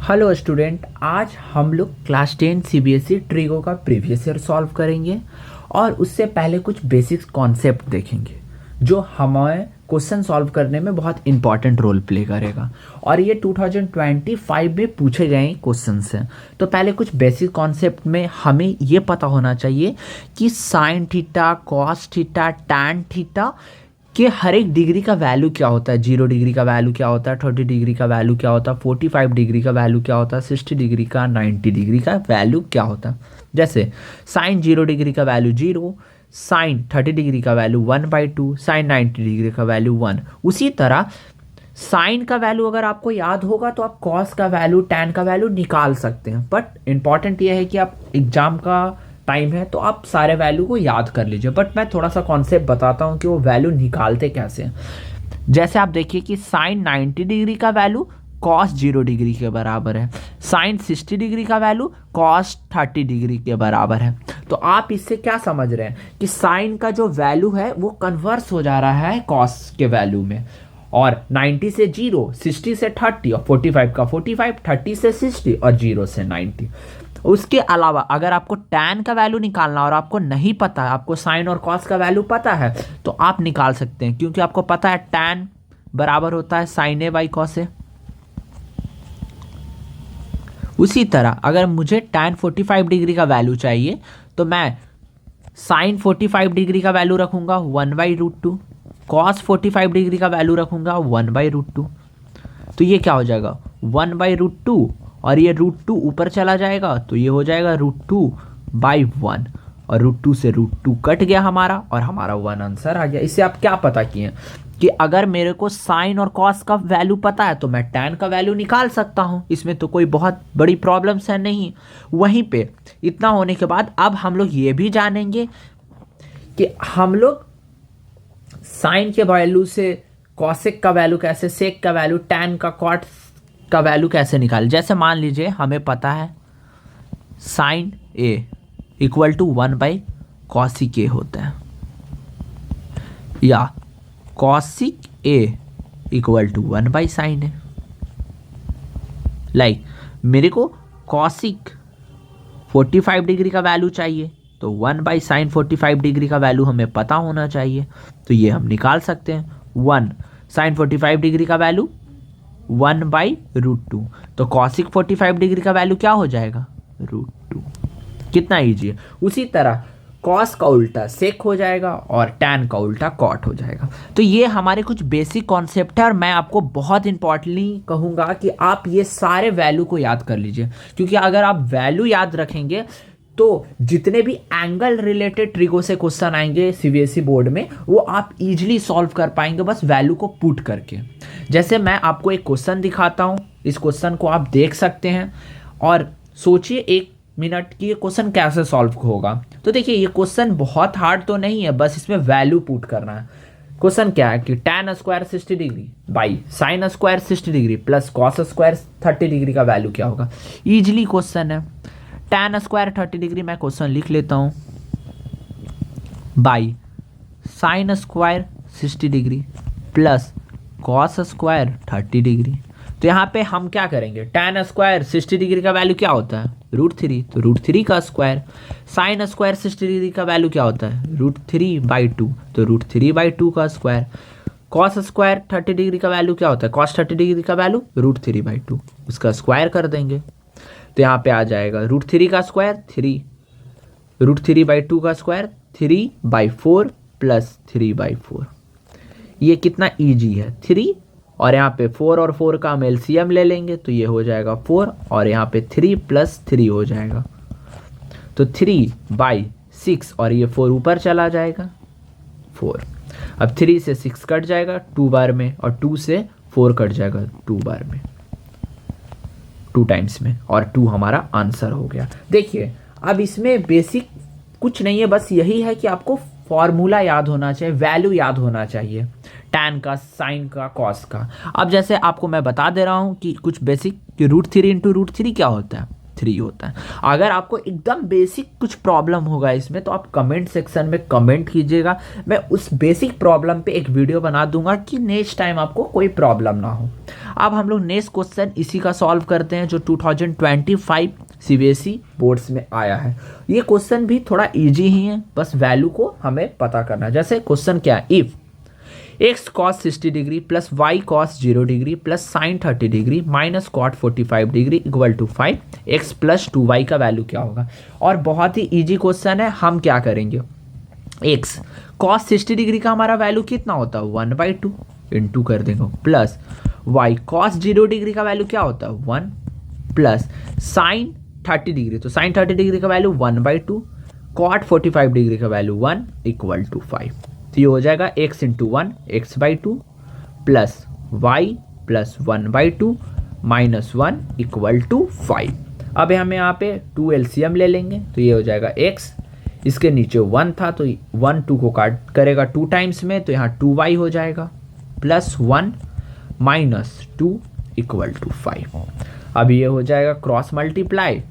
Hello student, आज हम लोग क्लास 10 सीबीएसई ट्रिगो का प्रीवियस ईयर सॉल्व करेंगे और उससे पहले कुछ बेसिक कॉन्सेप्ट देखेंगे जो हमें क्वेश्चन सॉल्व करने में बहुत इंपॉर्टेंट रोल प्ले करेगा। और ये 2025 में पूछे गए क्वेश्चंस हैं। तो पहले कुछ बेसिक कॉन्सेप्ट में हमें ये पता होना चाहिए कि sine theta, cos theta, tan theta कि हर एक डिग्री का वैल्यू क्या होता है। 0 डिग्री का वैल्यू क्या होता है, 30 डिग्री का वैल्यू क्या होता है, 45 डिग्री का वैल्यू क्या होता है, 60 डिग्री का, 90 डिग्री का वैल्यू क्या होता है। जैसे साइन 0 डिग्री का वैल्यू 0, साइन 30 डिग्री का वैल्यू 1/2, साइन 90 डिग्री का वैल्यू 1। उसी तरह साइन का वैल्यू अगर आपको याद होगा तो आप कॉस का वैल्यू, टैन का वैल्यू निकाल सकते हैं। बट इंपॉर्टेंट ये है कि आप एग्जाम का टाइम है तो आप सारे वैल्यू को याद कर लीजिए। बट मैं थोड़ा सा कॉन्सेप्ट बताता हूँ कि वो वैल्यू निकालते कैसे हैं। जैसे आप देखिए कि साइन 90 डिग्री का वैल्यू कॉस 0 डिग्री के बराबर है, साइन 60 डिग्री का वैल्यू कॉस 30 डिग्री के बराबर है। तो आप इससे क्या समझ रहे हैं कि साइन का जो वैल्यू है वो कन्वर्स हो जा रहा है कॉस के वैल्यू में। और 90 से 0, 60 से 30 और 45 का 45, 30 से 60 और 0 से 90। उसके अलावा अगर आपको टैन का वैल्यू निकालना और आपको नहीं पता है, आपको साइन और कॉस का वैल्यू पता है तो आप निकाल सकते हैं, क्योंकि आपको पता है टैन बराबर होता है sine A by cos A. उसी तरह अगर मुझे टैन 45 डिग्री का वैल्यू चाहिए तो मैं साइन 45 डिग्री का वैल्यू रखूंगा 1/√2, कॉस 45 डिग्री का वैल्यू रखूंगा 1/√2। तो ये क्या हो जाएगा 1/√2 और ये √2 ऊपर चला जाएगा तो ये हो जाएगा √2/1 और √2 से √2 कट गया हमारा और हमारा 1 आंसर आ गया। इससे आप क्या पता किए कि अगर मेरे को साइन और कॉस का वैल्यू पता है तो मैं टैन का वैल्यू निकाल सकता हूँ। इसमें तो कोई बहुत बड़ी प्रॉब्लम्स है नहीं। वहीं पे इतना होने के बाद अब हम लोग ये भी जानेंगे कि हम लोग साइन के वैल्यू से कॉसेक का वैल्यू कैसे, सेक का वैल्यू, टैन का, कॉट का वैल्यू कैसे निकाल। जैसे मान लीजिए हमें पता है साइन ए इक्वल टू 1/कॉसिक ए होता है, या कॉसिक ए इक्वल टू 1/साइन ए। लाइक मेरे को कॉसिक 45 डिग्री का वैल्यू चाहिए तो 1/साइन 45 डिग्री का वैल्यू हमें पता होना चाहिए। तो ये हम निकाल सकते हैं। 1 साइन 45 डिग्री का वैल्यू 1/√2, तो कॉसिक 45 डिग्री का वैल्यू क्या हो जाएगा √2। कितना ईजी है। उसी तरह कॉस का उल्टा सेक हो जाएगा और टैन का उल्टा कॉट हो जाएगा। तो ये हमारे कुछ बेसिक कॉन्सेप्ट है और मैं आपको बहुत इंपॉर्टेंटली कहूँगा कि आप ये सारे वैल्यू को याद कर लीजिए, क्योंकि अगर आप वैल्यू याद रखेंगे तो जितने भी एंगल रिलेटेड ट्रिगो से क्वेश्चन आएंगे सीबीएसई बोर्ड में वो आप इजीली सॉल्व कर पाएंगे बस वैल्यू को पुट करके। जैसे मैं आपको एक क्वेश्चन दिखाता हूँ, इस क्वेश्चन को आप देख सकते हैं और सोचिए 1 मिनट कि ये क्वेश्चन कैसे सॉल्व होगा। तो देखिए ये क्वेश्चन बहुत हार्ड तो नहीं है, बस इसमें वैल्यू पुट करना है। क्वेश्चन क्या है कि tan square 60 degree by sine square 60 degree plus cos square 30 degree का वैल्यू क्या होगा। इजीली क्वेश्चन है। टैन स्क्वायर 30 डिग्री मैं क्वेश्चन लिख लेता हूँ by sine square 60 degree plus cos square 30 degree. तो यहाँ पे हम क्या करेंगे, टैन स्क्वायर 60 डिग्री का वैल्यू क्या होता है √3, तो √3 का स्क्वायर। साइन स्क्वायर 60 डिग्री का वैल्यू क्या होता है √3/2, तो √3/2 का स्क्वायर। कॉस स्क्वायर 30 डिग्री का वैल्यू क्या होता है, कॉस 30 डिग्री का वैल्यू √3/2, उसका स्क्वायर कर देंगे तो यहाँ पे आ जाएगा √3 का स्क्वायर 3, √3/2 का स्क्वायर 3/4 प्लस 3/4। ये कितना ईजी है 3, और यहाँ पे 4 और 4 का हम एलसीएम ले लेंगे तो ये हो जाएगा 4 और यहाँ पे 3 + 3 हो जाएगा तो 3/6 और ये 4 ऊपर चला जाएगा 4। अब 3 से 6 कट जाएगा 2 बार में और 2 से 4 कट जाएगा 2 बार में, 2 टाइम्स में, और 2 हमारा आंसर हो गया। देखिए अब इसमें बेसिक कुछ नहीं है, बस यही है कि आपको फॉर्मूला याद होना चाहिए, वैल्यू याद होना चाहिए टैन का, साइन का, कॉस का। अब जैसे आपको मैं बता दे रहा हूँ कि कुछ बेसिक कि √3 × √3 क्या होता है। 3 होता है। अगर आपको एकदम बेसिक कुछ प्रॉब्लम होगा इसमें तो आप कमेंट सेक्शन में कमेंट कीजिएगा, मैं उस बेसिक प्रॉब्लम पे एक वीडियो बना दूंगा कि नेक्स्ट टाइम आपको कोई प्रॉब्लम ना हो। अब हम लोग नेक्स्ट क्वेश्चन इसी का सॉल्व करते हैं जो 2025 सीबीएसई बोर्ड्स में आया है। ये क्वेश्चन भी थोड़ा इजी ही है, बस वैल्यू को हमें पता करना है। जैसे क्वेश्चन क्या है, if x cos 60 degree plus y cos 0 degree plus sine 30 degree minus cot 45 degree equal to 5 x plus 2 y का वैल्यू क्या होगा। और बहुत ही इजी क्वेश्चन है, हम क्या करेंगे, एक्स कॉस 60 डिग्री का हमारा वैल्यू कितना होता है 1/2 इंटू कर देंगे, प्लस वाई कॉस 0 डिग्री का वैल्यू क्या होता है 1 प्लस साइन 30 डिग्री, तो साइन 30 डिग्री का वैल्यू 1/2 कॉट 45 डिग्री का वैल्यू 1 इक्वल टू 5। तो ये हो जाएगा x into 1 x/2 plus y plus 1/2 minus 1 equal to 5। अब हम यहाँ पे 2 एलसीएम ले लेंगे, तो ये हो जाएगा x, इसके नीचे 1 था तो 1 2 को काट करेगा 2 टाइम्स में, तो यहाँ 2y हो जाएगा प्लस 1 माइनस 2 इक्वल टू 5। अब ये हो जाएगा cross multiply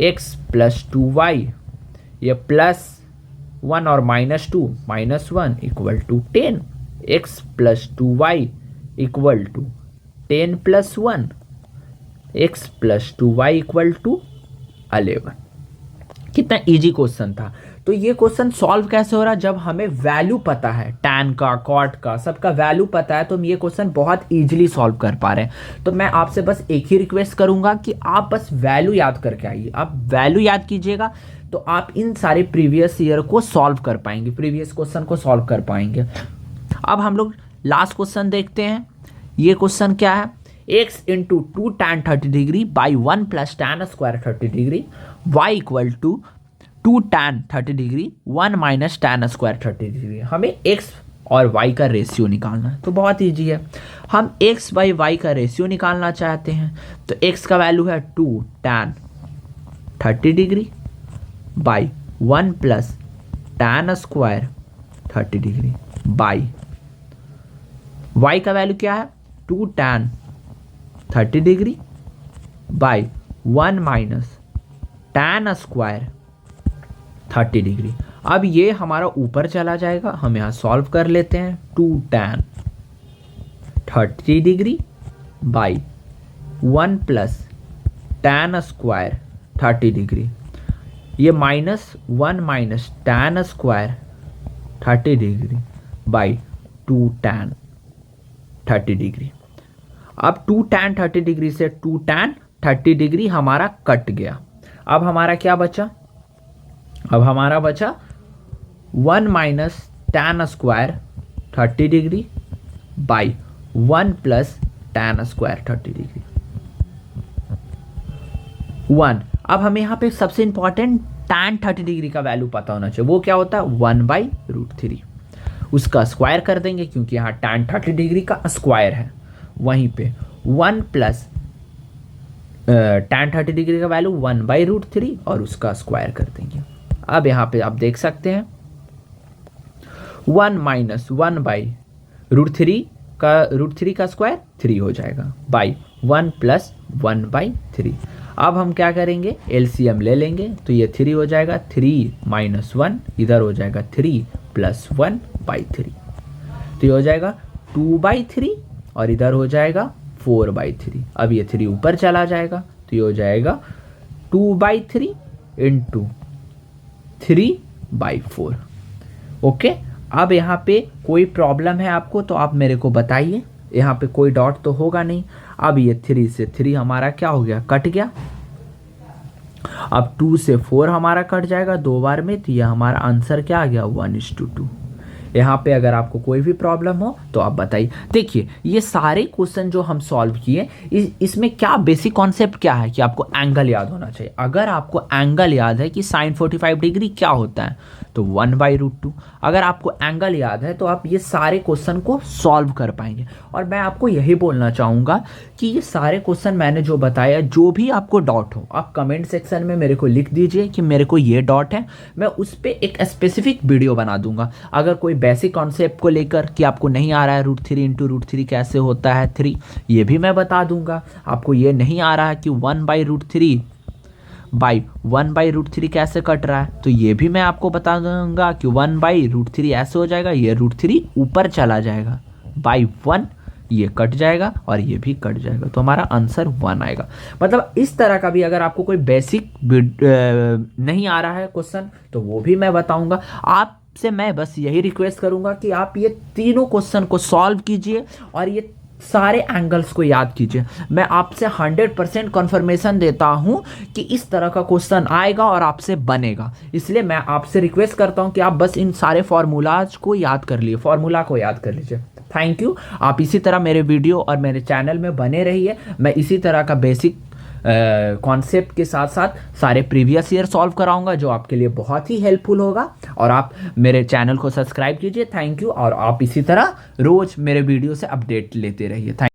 x plus 2y, ये प्लस 1 और -2 -1 equal to 10 x plus 2y equal to 10 plus 1 x plus 2y equal to 11। कितना इजी क्वेश्चन था। तो ये क्वेश्चन सॉल्व कैसे हो रहा है, जब हमें वैल्यू पता है, टैन का कॉट का सबका वैल्यू पता है, तो हम ये क्वेश्चन बहुत इजीली सॉल्व कर पा रहे हैं। तो मैं आपसे बस एक ही रिक्वेस्ट करूंगा कि आप बस वैल्यू याद करके आइए। आप वैल्यू याद कीजिएगा तो आप इन सारे प्रीवियस ईयर को सॉल्व कर पाएंगे, प्रीवियस क्वेश्चन को सॉल्व कर पाएंगे। अब हम लोग लास्ट क्वेश्चन देखते हैं। ये क्वेश्चन क्या है, x into 2 tan 30 degree by 1 plus tan square 30 degree y equal to 2 tan 30 degree 1 minus tan square 30 degree. हमें x और y का रेशियो निकालना है, तो बहुत ईजी है। हम x बाई y का रेशियो निकालना चाहते हैं, तो x का वैल्यू है 2 tan 30 degree by 1 plus tan square 30 degree by y का वैल्यू क्या है 2 tan 30 degree by 1 minus tan square 30 degree. अब ये हमारा ऊपर चला जाएगा, हम यहाँ सॉल्व कर लेते हैं। 2 tan 30 degree by 1 plus tan square 30 degree, ये -1 minus tan square 30 degree by 2 tan 30 degree. अब 2 tan 30 डिग्री से 2 tan 30 डिग्री हमारा कट गया। अब हमारा क्या बचा, अब हमारा बचा 1 minus tan square 30 degree by 1 plus tan square 30 degree 1। अब हमें यहाँ पे सबसे इंपॉर्टेंट tan 30 डिग्री का वैल्यू पता होना चाहिए, वो क्या होता है 1/√3। उसका स्क्वायर कर देंगे क्योंकि यहाँ tan 30 डिग्री का स्क्वायर है। वहीं पे 1 प्लस tan 30 डिग्री का वैल्यू 1/√3 और उसका स्क्वायर कर देंगे। अब यहाँ पे आप देख सकते हैं 1 माइनस 1/√3 का √3 का स्क्वायर 3 हो जाएगा बाई 1 प्लस 1/3। अब हम क्या करेंगे, एलसीएम ले लेंगे, तो ये 3 हो जाएगा, 3 माइनस 1 इधर हो जाएगा 3 प्लस 1/3, तो ये हो जाएगा 2/3 और इधर हो जाएगा 4/3। अब ये 3 ऊपर चला जाएगा, तो ये हो जाएगा 2/3 इंटू 3/4। ओके, अब यहाँ पे कोई प्रॉब्लम है आपको तो आप मेरे को बताइए, यहाँ पे कोई डॉट तो होगा नहीं। अब ये 3 से 3 हमारा क्या हो गया, कट गया। अब 2 से 4 हमारा कट जाएगा 2 बार में, तो ये हमारा आंसर क्या आ गया 1:2। यहाँ पे अगर आपको कोई भी प्रॉब्लम हो तो आप बताइए। देखिए ये सारे क्वेश्चन जो हम सॉल्व किए, इसमें क्या बेसिक कॉन्सेप्ट क्या है कि आपको एंगल याद होना चाहिए। अगर आपको एंगल याद है कि साइन 45 डिग्री क्या होता है तो 1/√2। अगर आपको एंगल याद है तो आप ये सारे क्वेश्चन को सॉल्व कर पाएंगे। और मैं आपको यही बोलना चाहूँगा कि ये सारे क्वेश्चन मैंने जो बताया, जो भी आपको डाउट हो आप कमेंट सेक्शन में मेरे को लिख दीजिए कि मेरे को ये डाउट है, मैं उस पर एक स्पेसिफिक वीडियो बना दूंगा। अगर कोई बेसिक कॉन्सेप्ट को लेकर कि आपको नहीं आ रहा है √3 इंटू √3 कैसे होता है 3, ये भी मैं बता दूंगा। आपको ये नहीं आ रहा है कि 1/√3 बाई 1/√3 कैसे कट रहा है, तो ये भी मैं आपको बता दूंगा कि 1/√3 ऐसे हो जाएगा, ये √3 ऊपर चला जाएगा, बाई 1 ये कट जाएगा और ये भी कट जाएगा, तो हमारा आंसर 1 आएगा। मतलब इस तरह का भी अगर आपको कोई बेसिक नहीं आ रहा है क्वेश्चन तो वो भी मैं बताऊंगा। आपसे मैं बस यही रिक्वेस्ट करूंगा कि आप ये तीनों क्वेश्चन को सॉल्व कीजिए और ये सारे एंगल्स को याद कीजिए। मैं आपसे 100% कन्फर्मेशन देता हूं कि इस तरह का क्वेश्चन आएगा और आपसे बनेगा। इसलिए मैं आपसे रिक्वेस्ट करता हूं कि आप बस इन सारे फॉर्मूलाज को याद कर लीजिए, फॉर्मूला को याद कर लीजिए। Thank you. आप इसी तरह मेरे वीडियो और मेरे चैनल में बने रहिए। मैं इसी तरह का बेसिक कॉन्सेप्ट के साथ साथ सारे प्रीवियस ईयर सॉल्व कराऊंगा, जो आपके लिए बहुत ही हेल्पफुल होगा। और आप मेरे चैनल को सब्सक्राइब कीजिए। Thank you. और आप इसी तरह रोज मेरे वीडियो से अपडेट लेते रहिए। थैंक